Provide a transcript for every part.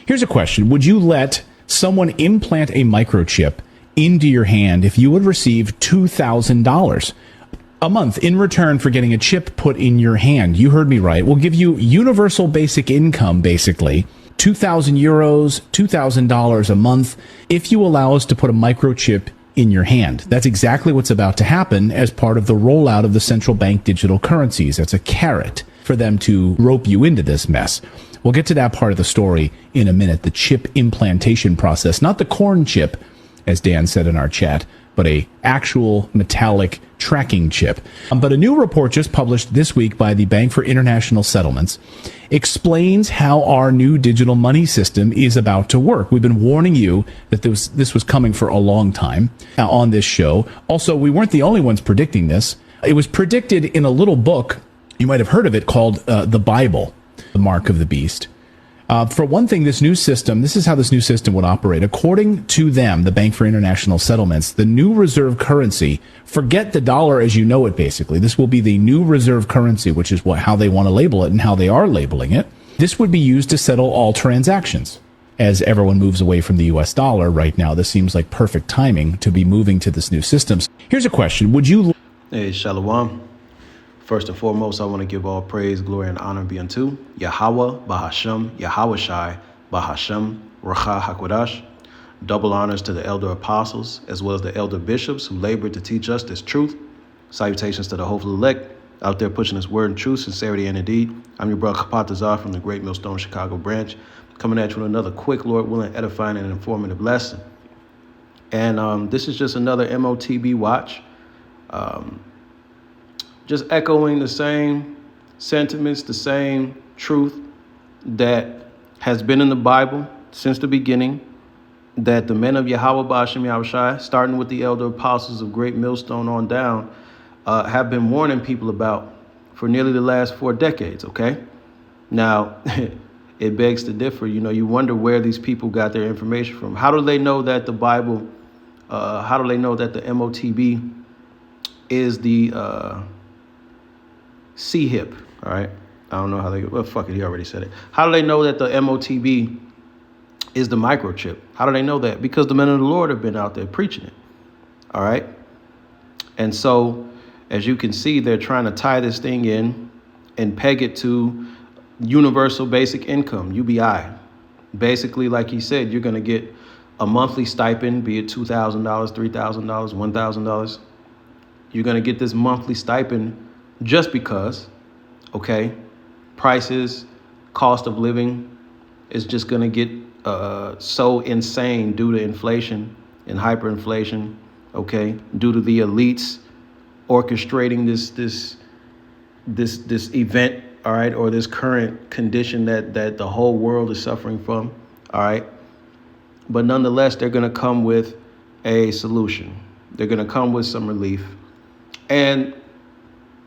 Here's a question. Would you let someone implant a microchip into your hand if you would receive $2,000 a month in return for getting a chip put in your hand? You heard me right. We'll give you universal basic income, basically. 2,000 euros, $2,000 a month, if you allow us to put a microchip in your hand. That's exactly what's about to happen as part of the rollout of the central bank digital currencies. That's a carrot for them to rope you into this mess. We'll get to that part of the story in a minute, the chip implantation process, not the corn chip, as Dan said in our chat, but a actual metallic tracking chip. But a new report just published this week by the Bank for International Settlements explains how our new digital money system is about to work. We've been warning you that this was coming for a long time on this show. Also, we weren't the only ones predicting this. It was predicted in a little book, you might have heard of it, called The Bible, The Mark of the Beast. For one thing, this is how this new system would operate. According to them, the Bank for International Settlements, the new reserve currency, forget the dollar as you know it, basically. This will be the new reserve currency, which is how they want to label it and how they are labeling it. This would be used to settle all transactions. As everyone moves away from the US dollar right now, this seems like perfect timing to be moving to this new system. Here's a question. Hey, Shalom. First and foremost, I want to give all praise, glory, and honor be unto Yahweh, Bahashem, Yahweh Bahashem, Racha HaKodash. Double honors to the elder apostles, as well as the elder bishops who labored to teach us this truth. Salutations to the hopeful elect out there pushing this word in truth, sincerity, and indeed. I'm your brother Kapatazar from the Great Millstone Chicago branch, coming at you with another quick, Lord willing, edifying, and informative lesson. And this is just another MOTB watch. Just echoing the same sentiments, the same truth that has been in the Bible since the beginning, that the men of Yahweh Ba'ashem Yahushai, starting with the elder apostles of Great Millstone on down, have been warning people about for nearly the last 4 decades, okay? Now, it begs to differ. You wonder where these people got their information from. How do they know that the Bible, how do they know that the MOTB is the CHIP, all right? I don't know how he already said it. How do they know that the MOTB is the microchip? How do they know that? Because the men of the Lord have been out there preaching it, all right? And so, as you can see, they're trying to tie this thing in and peg it to universal basic income, UBI. Basically, like he said, you're going to get a monthly stipend, be it $2,000, $3,000, $1,000. You're going to get this monthly stipend just because, okay, prices, cost of living is just going to get so insane due to inflation and hyperinflation, okay, due to the elites orchestrating this event, all right, or this current condition that the whole world is suffering from, all right. But nonetheless, they're going to come with a solution. They're going to come with some relief. And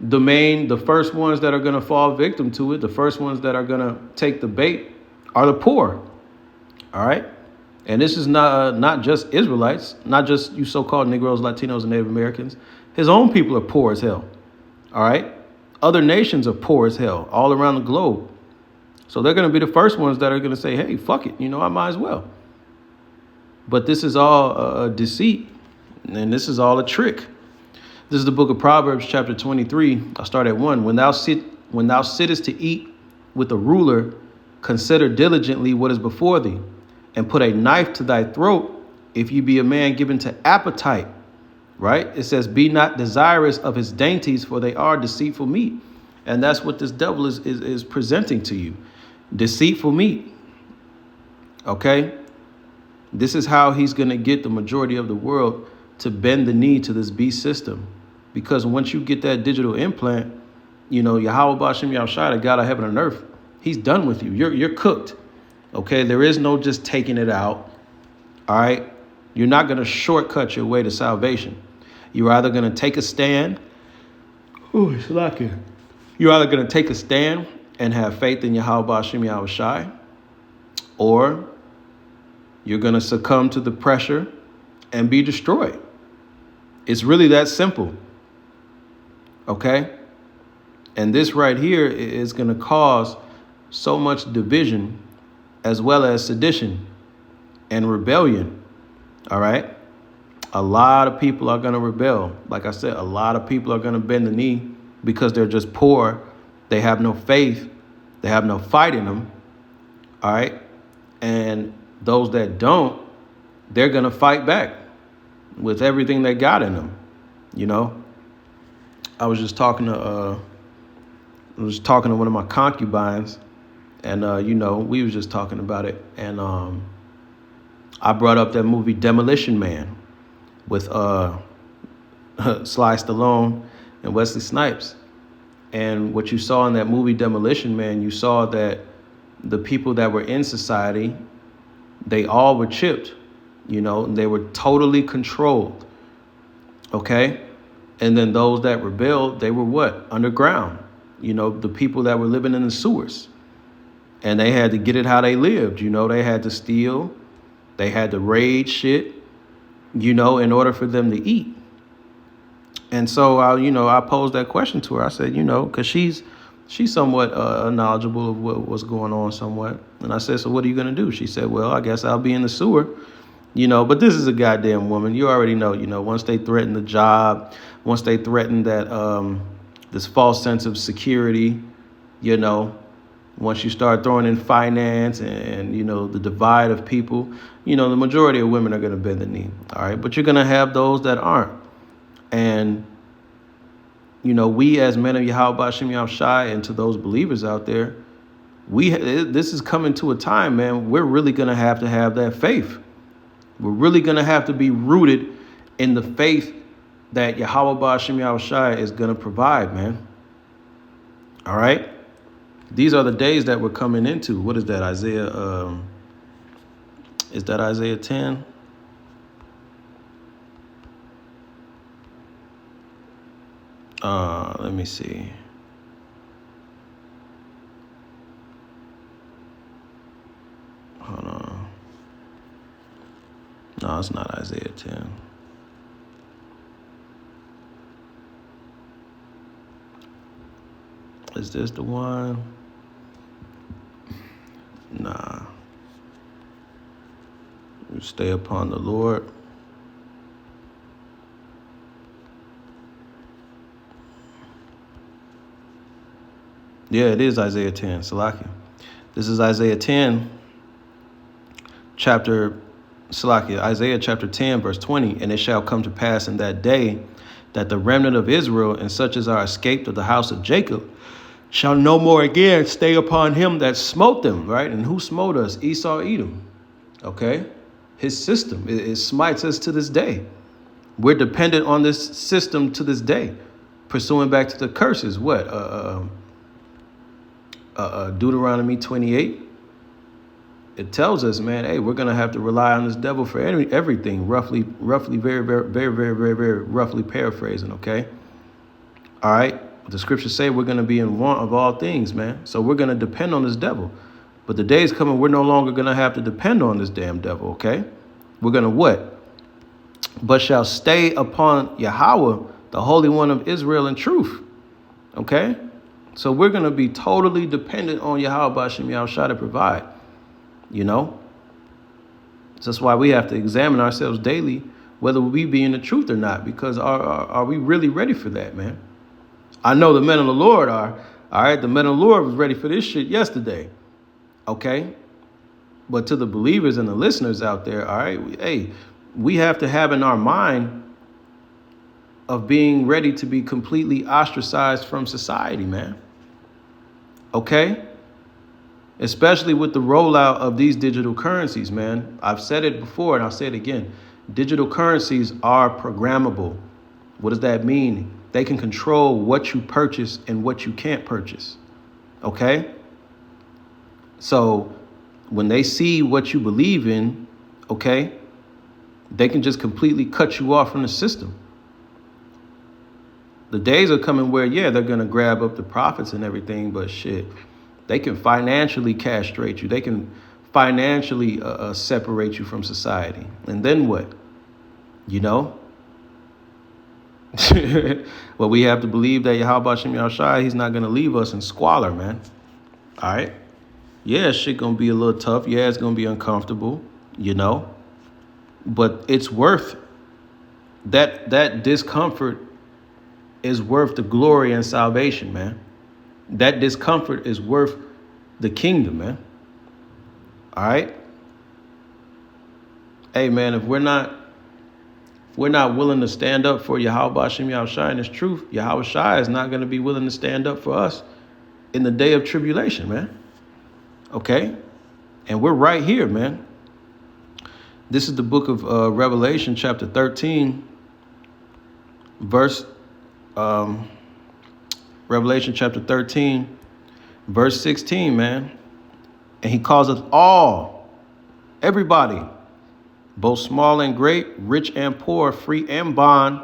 the first ones that are going to fall victim to it, the first ones that are going to take the bait are the poor. All right. And this is not just Israelites, not just you so-called Negroes, Latinos, and Native Americans. His own people are poor as hell. All right. Other nations are poor as hell all around the globe. So they're going to be the first ones that are going to say, hey, fuck it. I might as well. But this is all a deceit. And this is all a trick. This is the book of Proverbs, chapter 23. I'll start at 1. When thou sittest to eat with a ruler, consider diligently what is before thee, and put a knife to thy throat, if you be a man given to appetite. Right? It says, be not desirous of his dainties, for they are deceitful meat. And that's what this devil is presenting to you. Deceitful meat. Okay? This is how he's going to get the majority of the world to bend the knee to this beast system. Because once you get that digital implant, Yahweh Ba'ashem Yahushai, the God of heaven and earth, he's done with you. You're cooked. Okay, there is no just taking it out. All right, you're not going to shortcut your way to salvation. You're either going to take a stand. Oh, it's lucky. You're either going to take a stand and have faith in Yahweh Ba'ashem Yahushai, or you're going to succumb to the pressure and be destroyed. It's really that simple. Okay? And this right here is going to cause so much division as well as sedition and rebellion. All right. A lot of people are going to rebel. Like I said, a lot of people are going to bend the knee because they're just poor. They have no faith. They have no fight in them. All right. And those that don't, they're going to fight back with everything they got in them. You know, I was just talking to one of my concubines, and we was just talking about it, and I brought up that movie Demolition Man with Sly Stallone and Wesley Snipes. And what you saw in that movie Demolition Man, you saw that the people that were in society, they all were chipped, and they were totally controlled. Okay? And then those that rebelled, they were what? Underground. The people that were living in the sewers. And they had to get it how they lived. They had to steal. They had to raid shit, in order for them to eat. And so, I posed that question to her. I said, because she's somewhat knowledgeable of what was going on somewhat. And I said, so what are you going to do? She said, well, I guess I'll be in the sewer. But this is a goddamn woman. You already know, once they threaten the job, once they threaten that this false sense of security, once you start throwing in finance and the divide of people, the majority of women are going to bend the knee. All right. But you're going to have those that aren't. And, we as men of Yahweh B'Shem Yahushai, and to those believers out there, this is coming to a time, man, we're really going to have that faith. We're really going to have to be rooted in the faith that Yahweh B'Shem Yahushai is going to provide, man. All right. These are the days that we're coming into. What is that? Is that Isaiah 10? Let me see. Hold on. No, it's not Isaiah 10. Is this the one? Nah. You stay upon the Lord. Yeah, it is Isaiah 10, Salakia. This is Isaiah 10, Isaiah chapter 10, verse 20. And it shall come to pass in that day that the remnant of Israel and such as are escaped of the house of Jacob shall no more again stay upon him that smote them, right? And who smote us? Esau, Edom. Okay? His system. It smites us to this day. We're dependent on this system to this day. Pursuing back to the curses, what? Deuteronomy 28. It tells us, man, hey, we're going to have to rely on this devil for everything, roughly, very, very, very, very, very, very roughly paraphrasing, okay? All right? The scriptures say we're going to be in want of all things, man. So we're going to depend on this devil. But the day's coming, we're no longer going to have to depend on this damn devil, okay? We're going to what? But shall stay upon Yahweh, the Holy One of Israel, in truth, okay? So we're going to be totally dependent on Yahweh B'Shem Yahushua to provide, So that's why we have to examine ourselves daily, whether we be in the truth or not, because are we really ready for that, man? I know the men of the Lord are. All right, the men of the Lord was ready for this shit yesterday, okay? But to the believers and the listeners out there, all right, we have to have in our mind of being ready to be completely ostracized from society, man. Okay? Especially with the rollout of these digital currencies, man. I've said it before and I'll say it again. Digital currencies are programmable. What does that mean? They can control what you purchase and what you can't purchase. Okay? So when they see what you believe in, okay, they can just completely cut you off from the system. The days are coming where, yeah, they're going to grab up the profits and everything, but shit, they can financially castrate you. They can financially separate you from society. And then what? Well, we have to believe that Yahweh B'Shem Yahushai, he's not going to leave us in squalor, man. All right? Yeah, shit gonna be a little tough. Yeah, it's gonna be uncomfortable, you know. But it's worth that discomfort is worth the glory and salvation, man. That discomfort is worth the kingdom, man. All right. Hey, man, if we're not willing to stand up for Yahweh Shem Yahushai and his truth, Yahweh Shai is not going to be willing to stand up for us in the day of tribulation, man. Okay? And we're right here, man. This is the book of Revelation, chapter 13, Revelation chapter 13, verse 16, man. And he calls us all, everybody, both small and great, rich and poor, free and bond,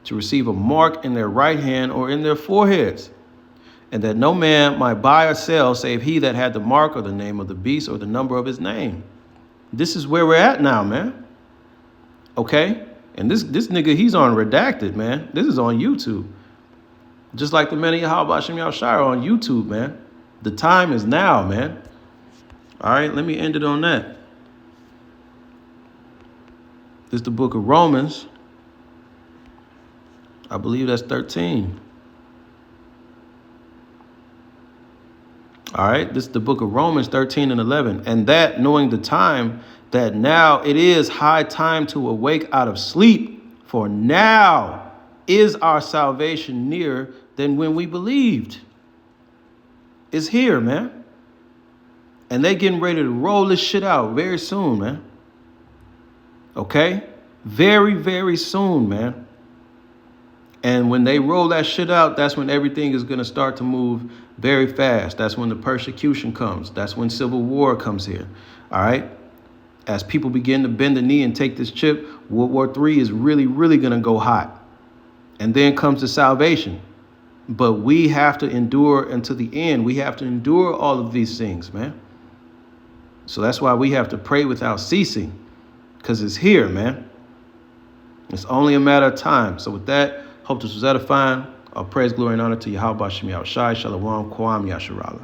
to receive a mark in their right hand or in their foreheads, and that no man might buy or sell save he that had the mark or the name of the beast or the number of his name. This is where we're at now, man. Okay? And this nigga, he's on Redacted, man. This is on YouTube. Just like the men of Yahweh Shem Yahushai are on YouTube, man. The time is now, man. All right, let me end it on that. This is the book of Romans. I believe that's 13. All right, this is the book of Romans 13 and 11. And that, knowing the time, that now it is high time to awake out of sleep, for now is our salvation nearer than when we believed. It's here, man. And they getting ready to roll this shit out very soon, man. Okay? Very, very soon, man. And when they roll that shit out, that's when everything is going to start to move very fast. That's when the persecution comes. That's when civil war comes here. All right? As people begin to bend the knee and take this chip, World War III is really, really going to go hot. And then comes the salvation. But we have to endure until the end. We have to endure all of these things, man. So that's why we have to pray without ceasing, because it's here, man. It's only a matter of time. So with that, hope this was edifying. All praise, glory, and honor to Yahweh Shem Yahushai. Shalom, Kwam, Yasharallah.